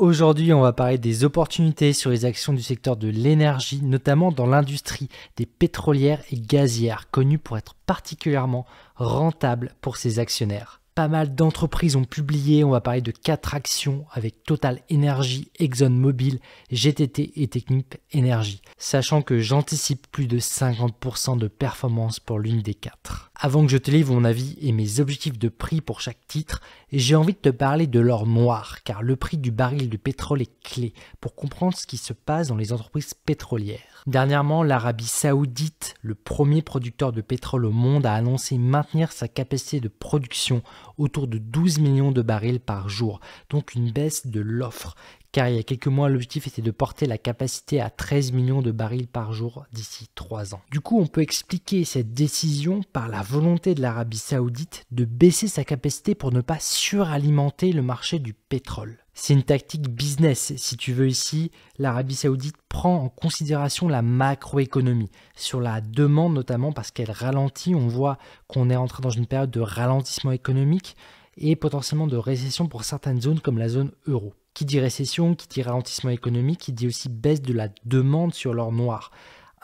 Aujourd'hui, on va parler des opportunités sur les actions du secteur de l'énergie, notamment dans l'industrie des pétrolières et gazières, connues pour être particulièrement rentables pour ses actionnaires. Pas mal d'entreprises ont publié, on va parler de 4 actions avec Total Energy, ExxonMobil, GTT et Technip Energy, sachant que j'anticipe plus de 50% de performance pour l'une des 4. Avant que je te livre mon avis et mes objectifs de prix pour chaque titre, j'ai envie de te parler de l'or noir, car le prix du baril de pétrole est clé pour comprendre ce qui se passe dans les entreprises pétrolières. Dernièrement, l'Arabie Saoudite, le premier producteur de pétrole au monde, a annoncé maintenir sa capacité de production autour de 12 millions de barils par jour, donc une baisse de l'offre, car il y a quelques mois, l'objectif était de porter la capacité à 13 millions de barils par jour d'ici 3 ans. Du coup, on peut expliquer cette décision par la volonté de l'Arabie Saoudite de baisser sa capacité pour ne pas suralimenter le marché du pétrole. C'est une tactique business, si tu veux ici. L'Arabie Saoudite prend en considération la macroéconomie, sur la demande notamment parce qu'elle ralentit. On voit qu'on est entré dans une période de ralentissement économique et potentiellement de récession pour certaines zones comme la zone euro. Qui dit récession, qui dit ralentissement économique, qui dit aussi baisse de la demande sur l'or noir.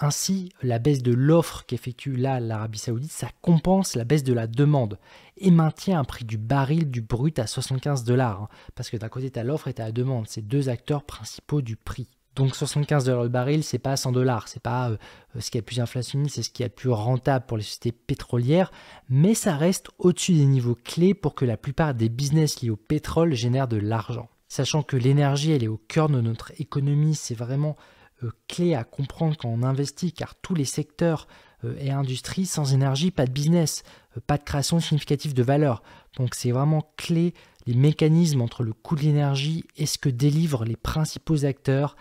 Ainsi, la baisse de l'offre qu'effectue là l'Arabie Saoudite, ça compense la baisse de la demande et maintient un prix du baril du brut à 75 $. Parce que d'un côté, tu as l'offre et tu as la demande. C'est deux acteurs principaux du prix. Donc 75 $ le baril, c'est pas 100 $. C'est pas ce qui est le plus inflationniste, c'est ce qui est le plus rentable pour les sociétés pétrolières. Mais ça reste au-dessus des niveaux clés pour que la plupart des business liés au pétrole génèrent de l'argent. Sachant que l'énergie, elle est au cœur de notre économie, c'est vraiment clé à comprendre quand on investit, car tous les secteurs et industries, sans énergie, pas de business, pas de création significative de valeur. Donc c'est vraiment clé les mécanismes entre le coût de l'énergie et ce que délivrent les principaux acteurs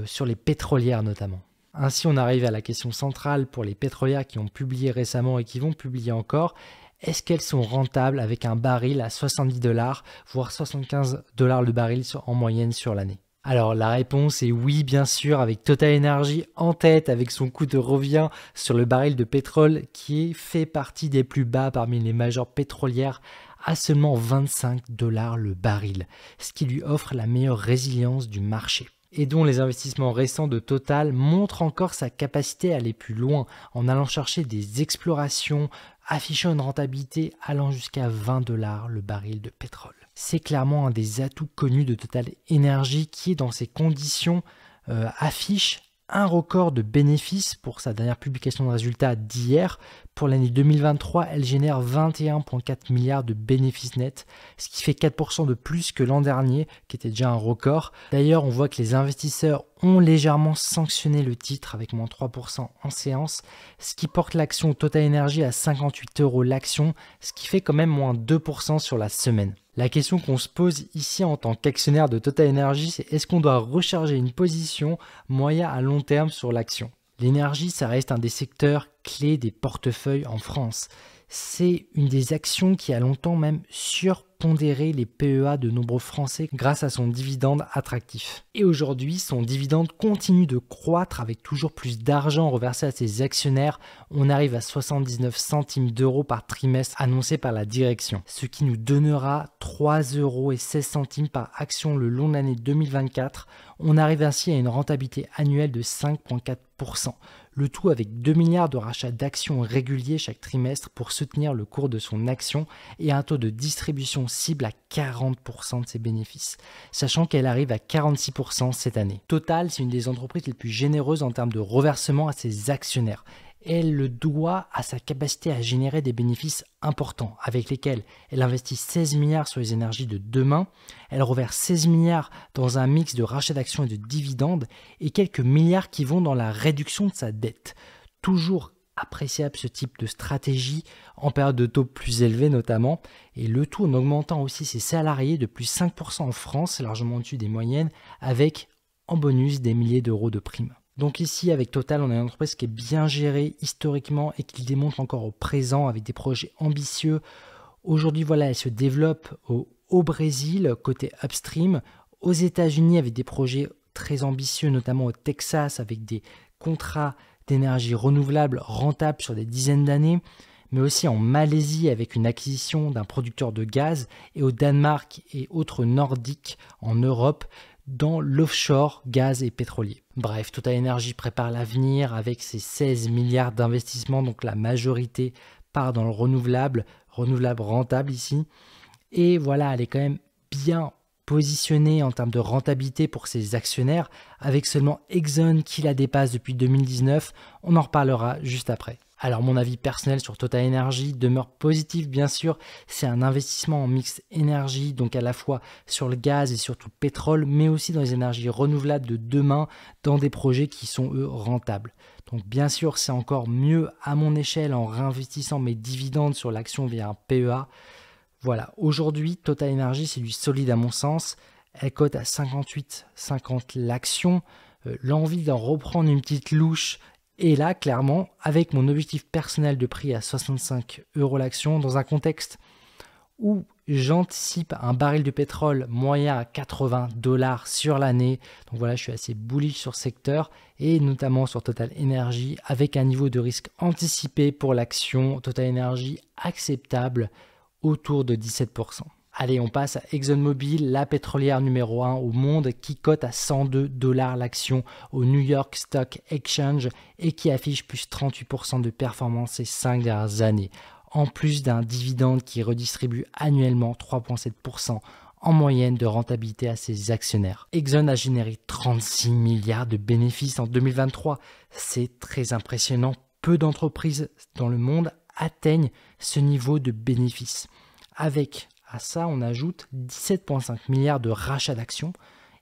sur les pétrolières notamment. Ainsi, on arrive à la question centrale pour les pétrolières qui ont publié récemment et qui vont publier encore. Est-ce qu'elles sont rentables avec un baril à 70 $, voire 75 $ le baril en moyenne sur l'année? Alors la réponse est oui, bien sûr, avec Total Energy en tête, avec son coût de revient sur le baril de pétrole qui fait partie des plus bas parmi les majeures pétrolières à seulement 25 $ le baril, ce qui lui offre la meilleure résilience du marché. Et dont les investissements récents de Total montrent encore sa capacité à aller plus loin en allant chercher des explorations, affichant une rentabilité allant jusqu'à 20 $ le baril de pétrole. C'est clairement un des atouts connus de Total Energy qui, dans ces conditions, affiche un record de bénéfices pour sa dernière publication de résultats d'hier. Pour l'année 2023, elle génère 21,4 milliards de bénéfices nets, ce qui fait 4% de plus que l'an dernier, qui était déjà un record. D'ailleurs, on voit que les investisseurs ont légèrement sanctionné le titre avec moins 3% en séance, ce qui porte l'action Total Energy à 58 € l'action, ce qui fait quand même moins 2% sur la semaine. La question qu'on se pose ici en tant qu'actionnaire de Total Energy, c'est est-ce qu'on doit recharger une position moyen à long terme sur l'action? L'énergie, ça reste un des secteurs clés des portefeuilles en France. C'est une des actions qui a longtemps même surpondéré les PEA de nombreux Français grâce à son dividende attractif. Et aujourd'hui, son dividende continue de croître avec toujours plus d'argent reversé à ses actionnaires. On arrive à 79 centimes d'euros par trimestre annoncé par la direction, ce qui nous donnera 3,16 € par action le long de l'année 2024. On arrive ainsi à une rentabilité annuelle de 5,4%. Le tout avec 2 milliards de rachats d'actions réguliers chaque trimestre pour soutenir le cours de son action et un taux de distribution cible à 40% de ses bénéfices, sachant qu'elle arrive à 46% cette année. Total, c'est une des entreprises les plus généreuses en termes de reversement à ses actionnaires. Elle le doit à sa capacité à générer des bénéfices importants avec lesquels elle investit 16 milliards sur les énergies de demain, elle reverse 16 milliards dans un mix de rachat d'actions et de dividendes et quelques milliards qui vont dans la réduction de sa dette. Toujours appréciable ce type de stratégie en période de taux plus élevés notamment, et le tout en augmentant aussi ses salariés de plus 5% en France, largement au-dessus des moyennes, avec en bonus des milliers d'euros de primes. Donc ici, avec Total, on a une entreprise qui est bien gérée historiquement et qui le démontre encore au présent avec des projets ambitieux. Aujourd'hui, voilà, elle se développe au Brésil, côté upstream, aux États-Unis avec des projets très ambitieux, notamment au Texas avec des contrats d'énergie renouvelable rentables sur des dizaines d'années, mais aussi en Malaisie avec une acquisition d'un producteur de gaz et au Danemark et autres nordiques en Europe. dans l'offshore gaz et pétrolier. Bref, Total Energy prépare l'avenir avec ses 16 milliards d'investissements, donc la majorité part dans le renouvelable rentable ici. Et voilà, elle est quand même bien positionnée en termes de rentabilité pour ses actionnaires, avec seulement Exxon qui la dépasse depuis 2019. On en reparlera juste après. Alors mon avis personnel sur Total Energy demeure positif bien sûr, c'est un investissement en mix énergie, donc à la fois sur le gaz et surtout le pétrole, mais aussi dans les énergies renouvelables de demain, dans des projets qui sont eux rentables. Donc bien sûr c'est encore mieux à mon échelle en réinvestissant mes dividendes sur l'action via un PEA. Voilà, aujourd'hui Total Energy c'est du solide à mon sens, elle cote à 58,50 l'action, l'envie d'en reprendre une petite louche. Et là, clairement, avec mon objectif personnel de prix à 65 € l'action, dans un contexte où j'anticipe un baril de pétrole moyen à 80 $ sur l'année, donc voilà, je suis assez bullish sur ce secteur et notamment sur Total Energy avec un niveau de risque anticipé pour l'action Total Energy acceptable autour de 17%. Allez, on passe à ExxonMobil, la pétrolière numéro 1 au monde qui cote à 102 $ l'action au New York Stock Exchange et qui affiche plus 38% de performance ces 5 dernières années, en plus d'un dividende qui redistribue annuellement 3,7% en moyenne de rentabilité à ses actionnaires. Exxon a généré 36 milliards de bénéfices en 2023. C'est très impressionnant. Peu d'entreprises dans le monde atteignent ce niveau de bénéfices. Avec à ça, on ajoute 17,5 milliards de rachats d'actions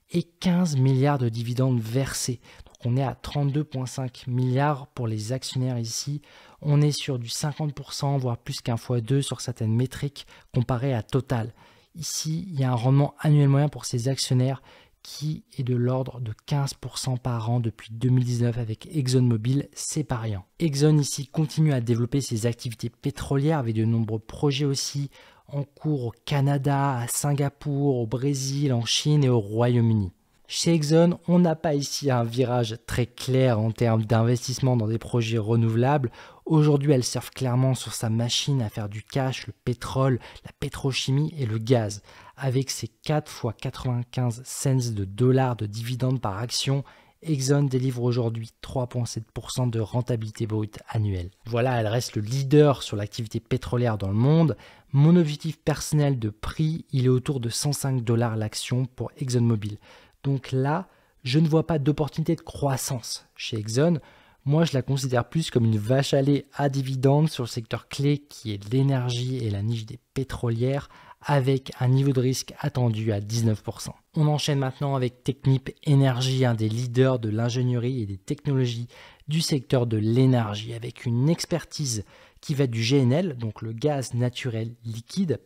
et 15 milliards de dividendes versés. Donc on est à 32,5 milliards pour les actionnaires ici. On est sur du 50%, voire plus qu'un x2 sur certaines métriques comparé à Total. Ici, il y a un rendement annuel moyen pour ces actionnaires qui est de l'ordre de 15% par an depuis 2019 avec ExxonMobil, c'est pas rien. Exxon ici continue à développer ses activités pétrolières avec de nombreux projets aussi en cours au Canada, à Singapour, au Brésil, en Chine et au Royaume-Uni. Chez Exxon, on n'a pas ici un virage très clair en termes d'investissement dans des projets renouvelables. Aujourd'hui, elle surfe clairement sur sa machine à faire du cash, le pétrole, la pétrochimie et le gaz. Avec ses 4 x 95 cents de dollars de dividendes par action, Exxon délivre aujourd'hui 3,7% de rentabilité brute annuelle. Voilà, elle reste le leader sur l'activité pétrolière dans le monde. Mon objectif personnel de prix, il est autour de 105 $ l'action pour ExxonMobil. Donc là, je ne vois pas d'opportunité de croissance chez Exxon. Moi, je la considère plus comme une vache à lait à dividendes sur le secteur clé qui est l'énergie et la niche des pétrolières avec un niveau de risque attendu à 19%. On enchaîne maintenant avec Technip Energies, un des leaders de l'ingénierie et des technologies du secteur de l'énergie, avec une expertise qui va du GNL, donc le gaz naturel liquide,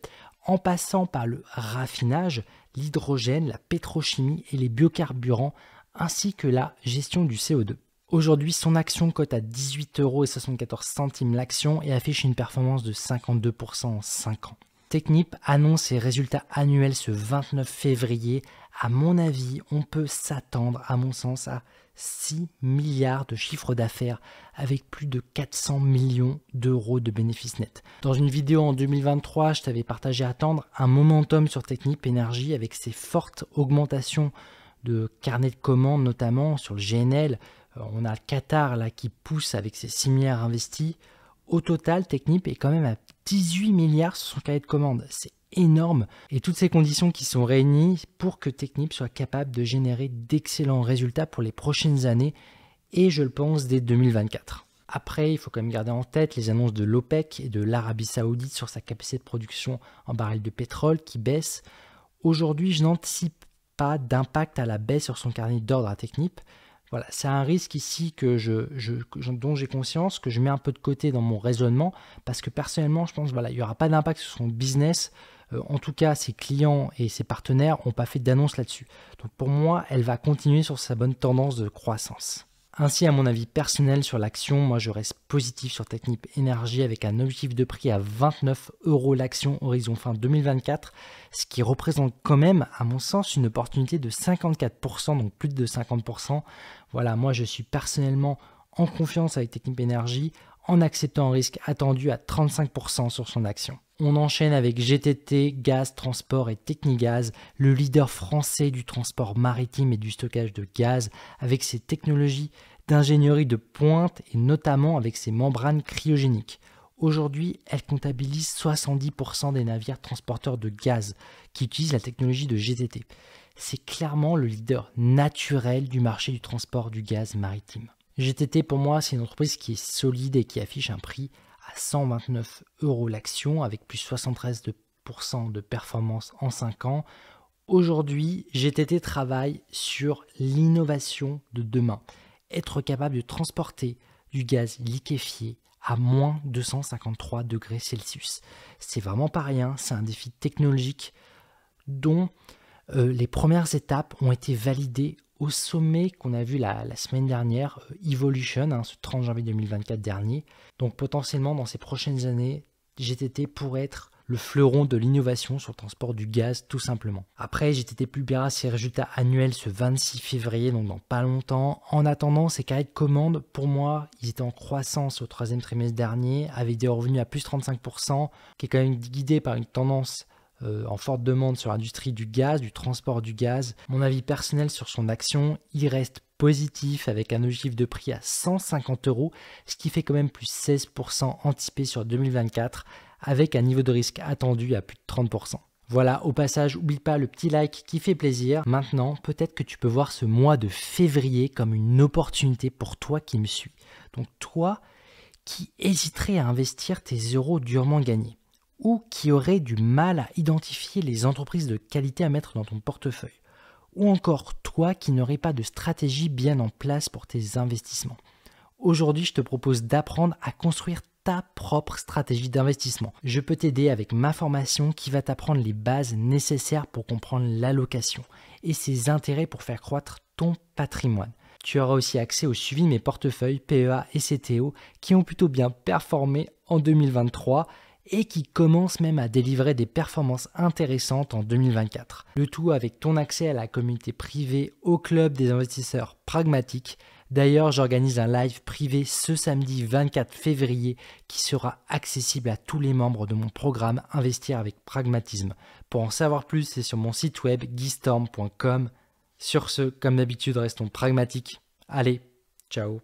en passant par le raffinage, l'hydrogène, la pétrochimie et les biocarburants, ainsi que la gestion du CO2. Aujourd'hui, son action cote à 18,74 € l'action et affiche une performance de 52% en 5 ans. Technip annonce ses résultats annuels ce 29 février. À mon avis, on peut s'attendre, à mon sens, à 6 milliards de chiffre d'affaires avec plus de 400 millions d'euros de bénéfices nets. Dans une vidéo en 2023, je t'avais partagé attendre un momentum sur Technip Energies avec ses fortes augmentations de carnet de commandes, notamment sur le GNL. On a le Qatar là, qui pousse avec ses 6 milliards investis. Au total, Technip est quand même à 18 milliards sur son carnet de commandes. C'est énorme. Et toutes ces conditions qui sont réunies pour que Technip soit capable de générer d'excellents résultats pour les prochaines années et je le pense dès 2024. Après, il faut quand même garder en tête les annonces de l'OPEC et de l'Arabie Saoudite sur sa capacité de production en barils de pétrole qui baisse. Aujourd'hui, je n'anticipe pas d'impact à la baisse sur son carnet d'ordre à Technip. Voilà, c'est un risque ici dont j'ai conscience, que je mets un peu de côté dans mon raisonnement, parce que personnellement, je pense qu'il n'y aura pas d'impact sur son business. En tout cas, ses clients et ses partenaires n'ont pas fait d'annonce là-dessus. Donc pour moi, elle va continuer sur sa bonne tendance de croissance. Ainsi, à mon avis personnel sur l'action, moi je reste positif sur Technip Energies avec un objectif de prix à 29 € l'action horizon fin 2024, ce qui représente quand même, à mon sens, une opportunité de 54%, donc plus de 50%. Voilà, moi je suis personnellement en confiance avec Technip Energies en acceptant un risque attendu à 35% sur son action. On enchaîne avec GTT, Gaz Transport et Technigaz, le leader français du transport maritime et du stockage de gaz, avec ses technologies d'ingénierie de pointe et notamment avec ses membranes cryogéniques. Aujourd'hui, elle comptabilise 70% des navires transporteurs de gaz qui utilisent la technologie de GTT. C'est clairement le leader naturel du marché du transport du gaz maritime. GTT, pour moi, c'est une entreprise qui est solide et qui affiche un prix à 129 € l'action avec plus 73% de performance en 5 ans. Aujourd'hui, GTT travaille sur l'innovation de demain. Être capable de transporter du gaz liquéfié à moins 253 degrés Celsius. C'est vraiment pas rien, c'est un défi technologique dont les premières étapes ont été validées au sommet qu'on a vu la semaine dernière, Evolution, ce 30 janvier 2024 dernier. Donc potentiellement dans ces prochaines années, GTT pourrait être le fleuron de l'innovation sur le transport du gaz tout simplement. Après, GTT publiera ses résultats annuels ce 26 février, donc dans pas longtemps. En attendant, ces carrés de commandes, pour moi, ils étaient en croissance au troisième trimestre dernier, avec des revenus à plus 35%, qui est quand même guidé par une tendance en forte demande sur l'industrie du gaz, du transport du gaz. Mon avis personnel sur son action, il reste positif avec un objectif de prix à 150 €, ce qui fait quand même plus 16% anticipé sur 2024 avec un niveau de risque attendu à plus de 30%. Voilà, au passage, n'oublie pas le petit like qui fait plaisir. Maintenant, peut-être que tu peux voir ce mois de février comme une opportunité pour toi qui me suis. Donc toi qui hésiterais à investir tes euros durement gagnés, ou qui aurait du mal à identifier les entreprises de qualité à mettre dans ton portefeuille, ou encore toi qui n'aurais pas de stratégie bien en place pour tes investissements. Aujourd'hui, je te propose d'apprendre à construire ta propre stratégie d'investissement. Je peux t'aider avec ma formation qui va t'apprendre les bases nécessaires pour comprendre l'allocation et ses intérêts pour faire croître ton patrimoine. Tu auras aussi accès au suivi de mes portefeuilles PEA et CTO qui ont plutôt bien performé en 2023 et qui commence même à délivrer des performances intéressantes en 2024. Le tout avec ton accès à la communauté privée au club des investisseurs pragmatiques. D'ailleurs, j'organise un live privé ce samedi 24 février qui sera accessible à tous les membres de mon programme Investir avec pragmatisme. Pour en savoir plus, c'est sur mon site web guystorm.com. Sur ce, comme d'habitude, restons pragmatiques. Allez, ciao.